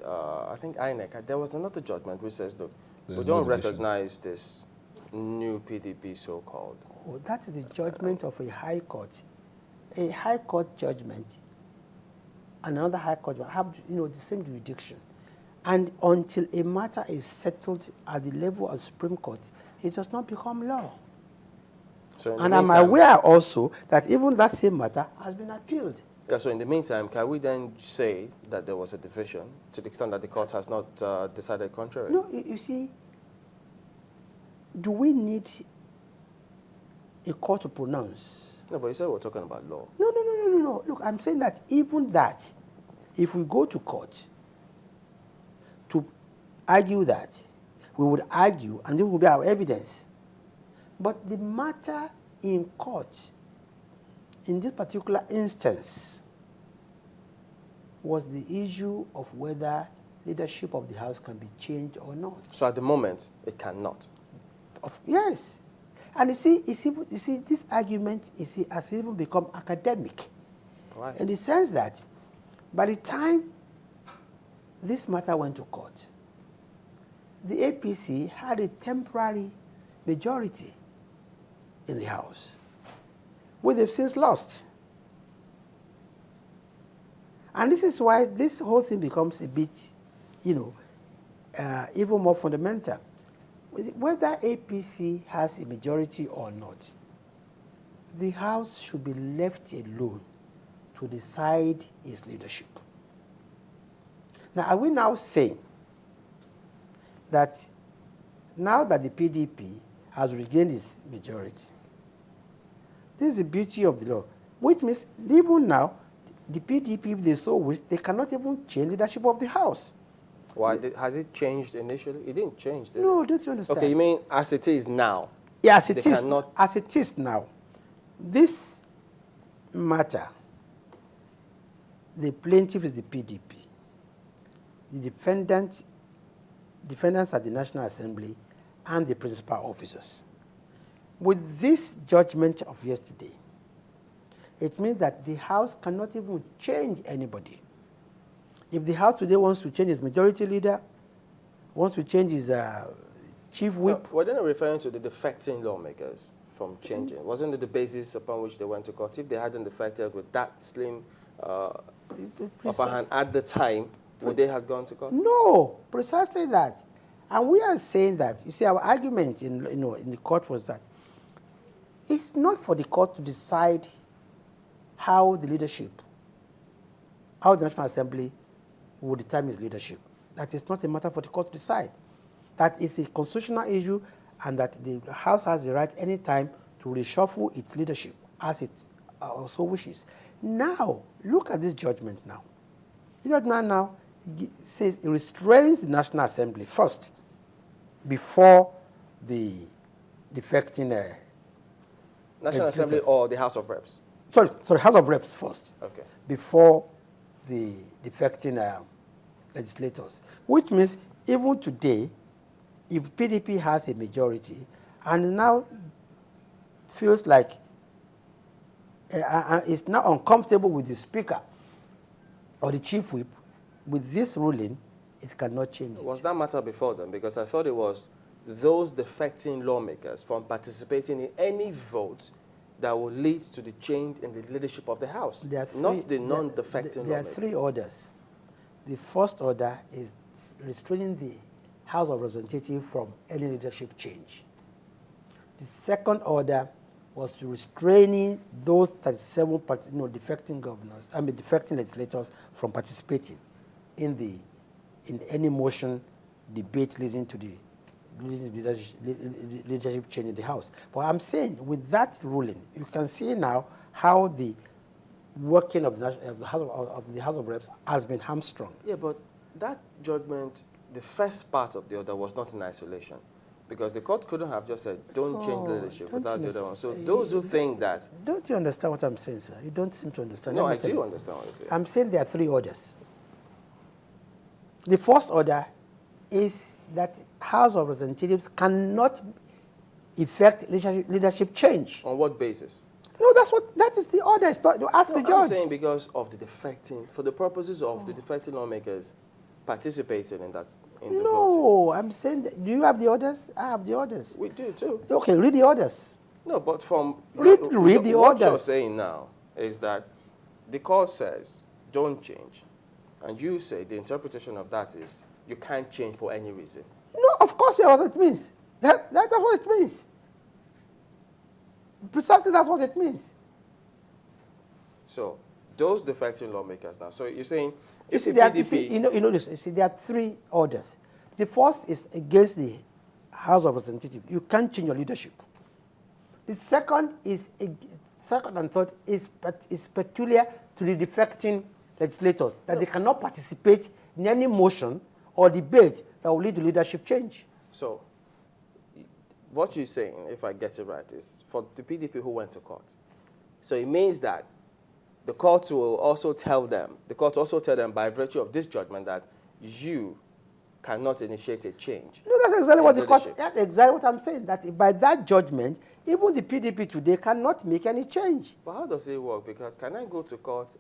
I think INEC, there was another judgment which says, look, There's we don't no division. recognize this new PDP so-called. Oh, that is the judgment of a high court. A high court judgment and another high court have, the same jurisdiction. And until a matter is settled at the level of Supreme Court, it does not become law. So And I'm aware also that even that same matter has been appealed. Yeah, so in the meantime, can we then say that there was a division to the extent that the court has not decided contrary? No, you see, do we need a court to pronounce? No, but you said we're talking about law. No. Look, I'm saying that even that, if we go to court to argue that, we would argue, and this will be our evidence. But the matter in court, in this particular instance, was the issue of whether leadership of the House can be changed or not. So at the moment, it cannot. Yes. And you see, this argument has even become academic. Why? In the sense that by the time this matter went to court, the APC had a temporary majority in the House, which they've since lost. And this is why this whole thing becomes a bit, even more fundamental. Whether APC has a majority or not, the House should be left alone to decide its leadership. Now, are we now saying that now that the PDP has regained its majority, this is the beauty of the law, which means even now, the PDP, if they so wish, they cannot even change leadership of the House. Why? Has it changed initially? It didn't change, did it? No, don't you understand? Okay, you mean as it is now? Yeah, as it They is. cannot- As it is now, this matter, the plaintiff is the PDP. The defendants are the National Assembly and the principal officers. With this judgment of yesterday, it means that the House cannot even change anybody. If the House today wants to change its majority leader, wants to change his chief whip. No, were they not referring to the defecting lawmakers from changing? Wasn't it the basis upon which they went to court? If they hadn't defected with that slim upper hand at the time, would they have gone to court? No, precisely that. And we are saying that, you see, our argument in the court was that it's not for the court to decide how the National Assembly will determine its leadership. That is not a matter for the court to decide. That is a constitutional issue, and that the House has the right any time to reshuffle its leadership as it also wishes. Now, look at this judgment now. The judgment now says it restrains the National Assembly first before the defecting National Assembly legislators. or the House of Reps? Sorry, House of Reps first. Okay. Before the defecting legislators. Which means even today, if PDP has a majority and now feels like it's now uncomfortable with the Speaker or the Chief Whip, with this ruling, it cannot change it. Was that matter before then? Because I thought it was those defecting lawmakers from participating in any vote that will lead to the change in the leadership of the House, not the non-defecting There are lawmakers. three orders. The first order is restraining the House of Representatives from any leadership change. The second order was to restraining those 37 defecting defecting legislators from participating in any motion, debate leading to the leadership change in the House. But I'm saying with that ruling, you can see now how the working of the House of Reps has been hamstrung. Yeah, but that judgment, the first part of the order was not in isolation, because the court couldn't have just said, don't change the leadership without the other one. So those who think that... Don't you understand what I'm saying, sir? You don't seem to understand. No, Let me I tell do you. understand what you're saying. I'm saying there are three orders. The first order is that House of Representatives cannot effect leadership change. On what basis? No, that is the order. Ask the I'm judge. saying because of the defecting, for the purposes of the defecting lawmakers, participating in that in the voting. No, I'm saying, that, do you have the orders? I have the orders. We do too. Okay, read the orders. No, but from Read the what you're orders. saying now is that the court says don't change, and you say the interpretation of that is you can't change for any reason. No, of course that's what it means. That's what it means. Precisely that's what it means. So those defecting lawmakers now. So you're saying You if see, the there, PDP, you know this. You see, there are three orders. The first is against the House of Representatives. You can't change your leadership. The second is second and third is peculiar to the defecting legislators that they cannot participate in any motion or debate that will lead to leadership change. so what you're saying, if I get it right, is for the PDP who went to court. So it means that the court will also tell them, by virtue of this judgment that you cannot initiate a change. No, that's exactly what the court, leadership. that's exactly what I'm saying, that by that judgment, even the PDP today cannot make any change. But how does it work? Because can I go to court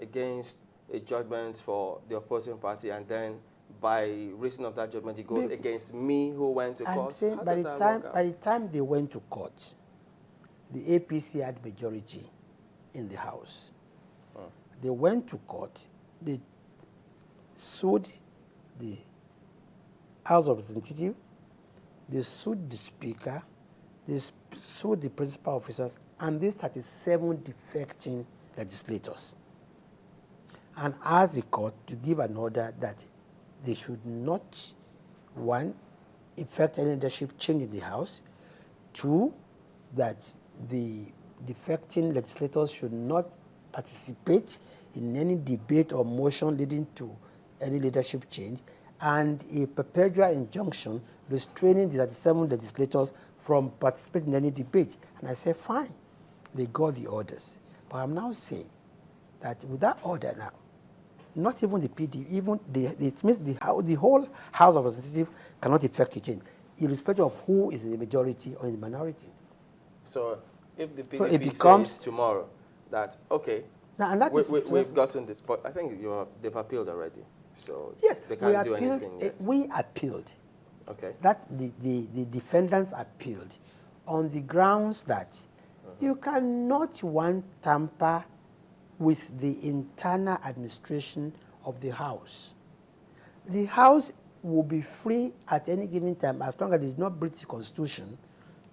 against a judgment for the opposing party and then by reason of that judgment it goes against me who went to I'm court? saying How by does the that work out? time they went to court, the APC had majority in the House. They went to court, they sued the House of Representatives, they sued the Speaker, they sued the principal officers, and these 37 defecting legislators, and asked the court to give an order that they should not, one, effect any leadership change in the House, two, that the defecting legislators should not participate in any debate or motion leading to any leadership change, and a perpetual injunction restraining the 37 legislators from participating in any debate. And I said, fine, they got the orders. But I'm now saying that with that order now, not even the PD, it means the whole House of Representatives cannot effect a change, irrespective of who is in the majority or in the minority. So if the PDP So it becomes says tomorrow that, okay, now, and that we've gotten this point, I think they've appealed already. So yes, they can't do anything yet. We appealed. Okay. That's the defendants appealed on the grounds that you cannot tamper with the internal administration of the House. The House will be free at any given time as long as it does not breach the Constitution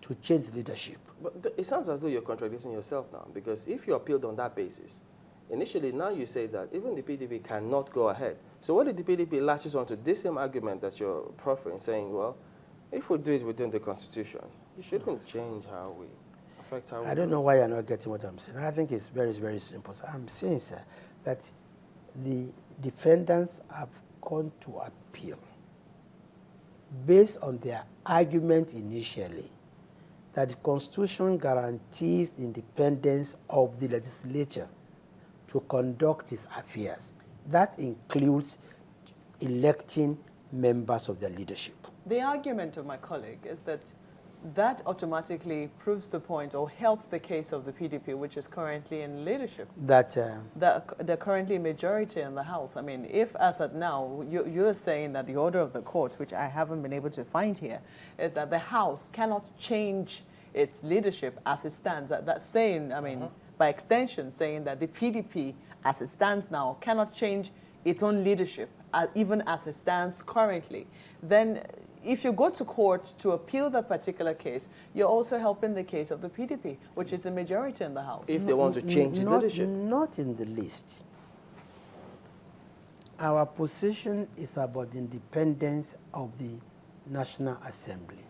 to change leadership. But it sounds as though you're contradicting yourself now, because if you appealed on that basis, initially now you say that even the PDP cannot go ahead. So what if the PDP latches onto this same argument that you're proffering, saying, well, if we do it within the Constitution, you shouldn't change how we affect how we I don't know why you're not getting what I'm saying. I think it's very, very simple. I'm saying, sir, that the defendants have gone to appeal based on their argument initially that the Constitution guarantees the independence of the legislature to conduct its affairs. That includes electing members of their leadership. The argument of my colleague is that that automatically proves the point or helps the case of the PDP, which is currently in leadership. That They're currently majority in the House. I mean, if as at now, you're saying that the order of the court, which I haven't been able to find here, is that the House cannot change its leadership as it stands. That's saying, I mean, by extension, saying that the PDP, as it stands now, cannot change its own leadership, even as it stands currently. Then if you go to court to appeal that particular case, you're also helping the case of the PDP, which is the majority in the House. If they want to change the leadership. Not in the least. Our position is about the independence of the National Assembly.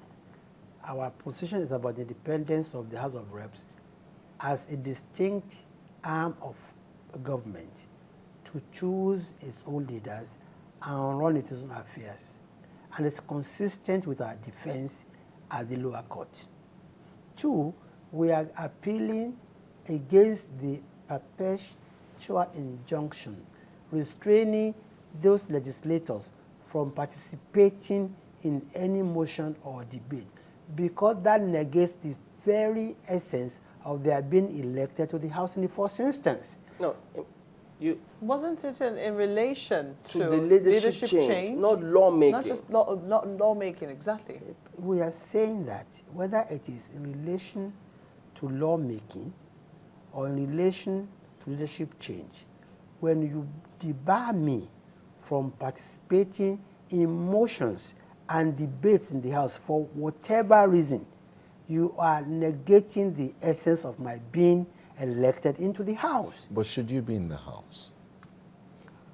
Our position is about the independence of the House of Reps as a distinct arm of government to choose its own leaders and run its own affairs. And it's consistent with our defense at the lower court. Two, we are appealing against the perpetual injunction restraining those legislators from participating in any motion or debate, because that negates the very essence of their being elected to the House in the first instance. No, Wasn't it in relation to the leadership change, not lawmaking? Not just lawmaking, exactly. We are saying that whether it is in relation to lawmaking or in relation to leadership change, when you debar me from participating in motions and debates in the House for whatever reason, you are negating the essence of my being elected into the House. But should you be in the House?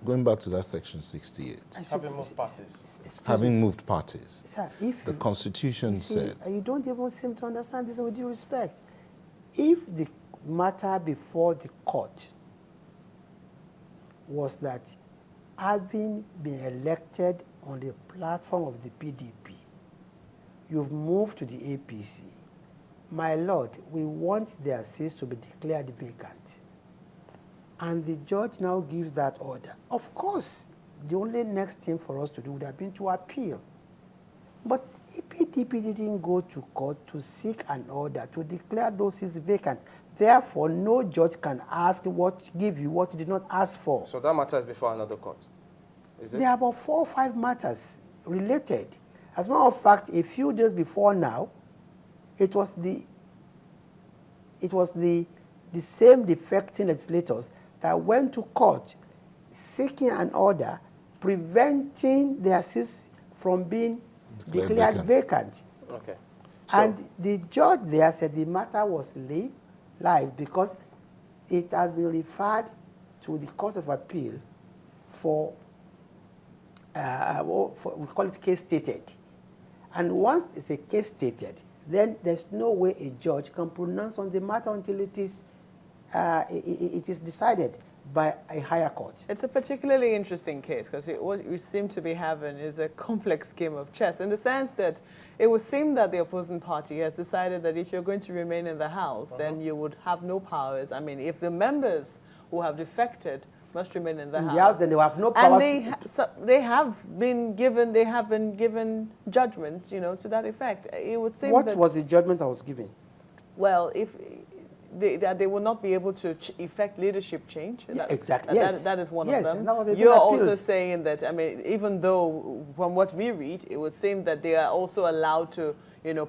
Going back to that section 68. Having moved parties. Having moved parties. Sir, if the Constitution said... You don't even seem to understand this with due respect. If the matter before the court was that having been elected on the platform of the PDP, you've moved to the APC. My lord, we want their seats to be declared vacant. And the judge now gives that order. Of course, the only next thing for us to do would have been to appeal. But PDP didn't go to court to seek an order to declare those seats vacant. Therefore, no judge can give you what you did not ask for. So that matter is before another court, is it? There are about 4 or 5 matters related. As a matter of fact, a few days before now, it was the same defecting legislators that went to court seeking an order preventing their seats from being declared vacant. Okay. And the judge there said the matter was live because it has been referred to the Court of Appeal for we call it case stated. And once it's a case stated, then there's no way a judge can pronounce on the matter until it is decided by a higher court. It's a particularly interesting case because what we seem to be having is a complex game of chess in the sense that it would seem that the opposing party has decided that if you're going to remain in the House, then you would have no powers. I mean, if the members who have defected must remain in the House, then they have no powers. And they have been given judgment, to that effect. It would seem what was the judgment that was given? Well, if they will not be able to effect leadership change. Yeah, exactly. Yes. That is one of them. You're also saying that, I mean, even though from what we read, it would seem that they are also allowed to,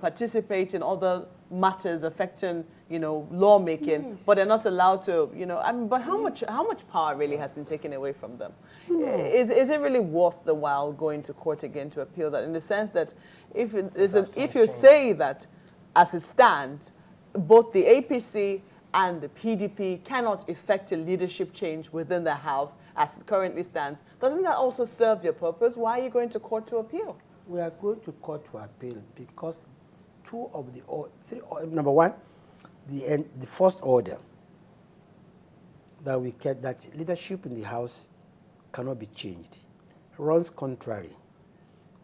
participate in other matters affecting, lawmaking, but they're not allowed to, I mean, but how much power really has been taken away from them? Is it really worth the while going to court again to appeal that? In the sense that if you say that as it stands, both the APC and the PDP cannot effect a leadership change within the House as it currently stands, doesn't that also serve your purpose? Why are you going to court to appeal? We are going to court to appeal because number one, the first order that leadership in the House cannot be changed runs contrary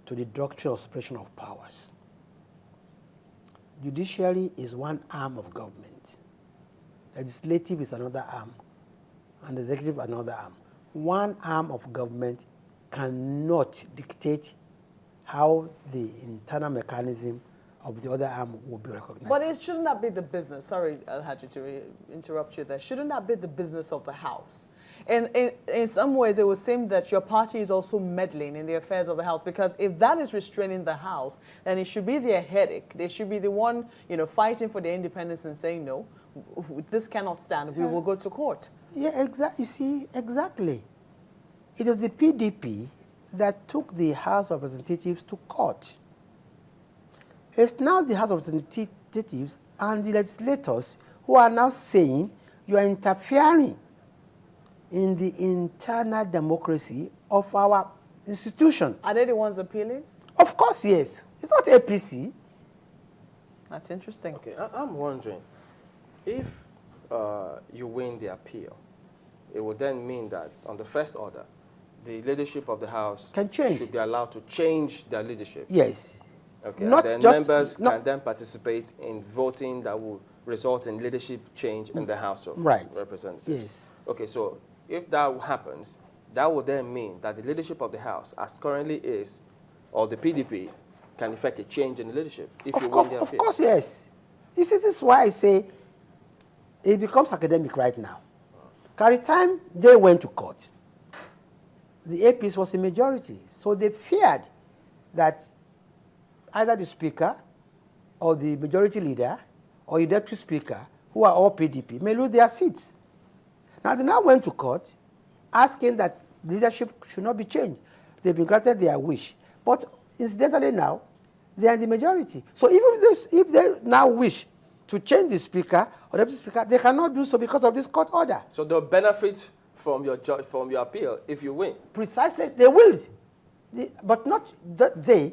to the doctrine of separation of powers. Judiciary is one arm of government. Legislative is another arm, and the executive another arm. One arm of government cannot dictate how the internal mechanism of the other arm will be recognized. But shouldn't that be the business? Sorry, Alhaji, to interrupt you there. Shouldn't that be the business of the House? And in some ways, it would seem that your party is also meddling in the affairs of the House, because if that is restraining the House, then it should be their headache. They should be the one, fighting for their independence and saying, no, this cannot stand. We will go to court. Yeah, exactly. You see, exactly. It is the PDP that took the House of Representatives to court. It's now the House of Representatives and the legislators who are now saying you are interfering in the internal democracy of our institution. Are they the ones appealing? Of course, yes. It's not APC. That's interesting. Okay, I'm wondering, if you win the appeal, it would then mean that on the first order, the leadership of the House can change. Should be allowed to change their leadership. Yes. Okay, and then members can then participate in voting that will result in leadership change in the House of Representatives. Yes. Okay, so if that happens, that would then mean that the leadership of the House, as currently is, or the PDP, can effect a change in the leadership if you win the appeal. Of course, yes. You see, this is why I say it becomes academic right now. By the time they went to court, the APC was a majority. So they feared that either the speaker or the majority leader or the deputy speaker, who are all PDP, may lose their seats. Now they now went to court asking that leadership should not be changed. They've been granted their wish. But incidentally now, they are the majority. So even if they now wish to change the speaker or deputy speaker, they cannot do so because of this court order. So they'll benefit from your appeal if you win. Precisely, they will. But not they.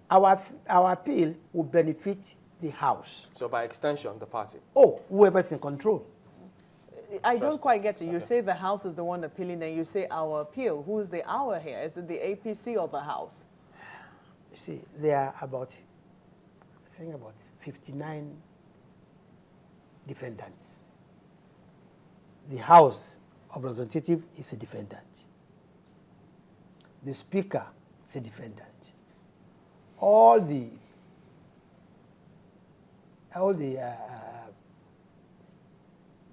Our appeal will benefit the House. So by extension, the party. Oh, whoever's in control. I don't quite get it. You say the House is the one appealing, and you say our appeal. Who is the our here? Is it the APC or the House? You see, there are about 59 defendants. The House of Representatives is a defendant. The Speaker is a defendant. All the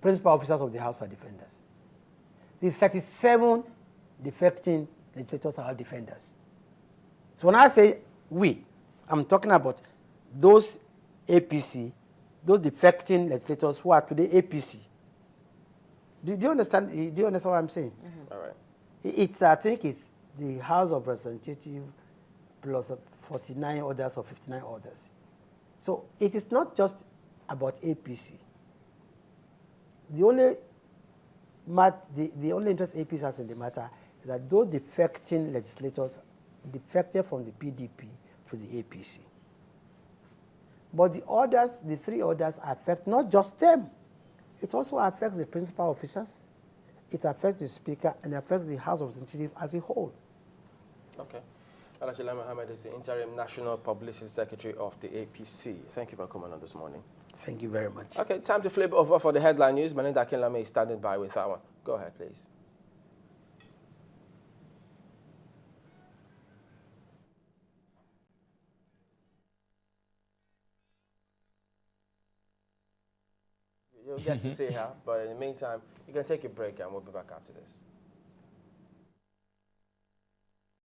principal officers of the House are defenders. The 37 defecting legislators are all defenders. So when I say we, I'm talking about those APC, those defecting legislators who are today APC. Do you understand? Do you understand what I'm saying? Mm-hmm. All right. I think it's the House of Representatives plus 49 others or 59 others. So it is not just about APC. The only interest APC has in the matter is that those defecting legislators defected from the PDP to the APC. But the others, the three others, affect not just them. It also affects the principal officers, it affects the Speaker, and it affects the House of Representatives as a whole. Okay. Lai Mohammed is the Interim National Publicity Secretary of the APC. Thank you for coming on this morning. Thank you very much. Okay, time to flip over for the headline news. Melinda Akinlame is standing by with that one. Go ahead, please. You'll get to see her, but in the meantime, you can take a break and we'll be back after this.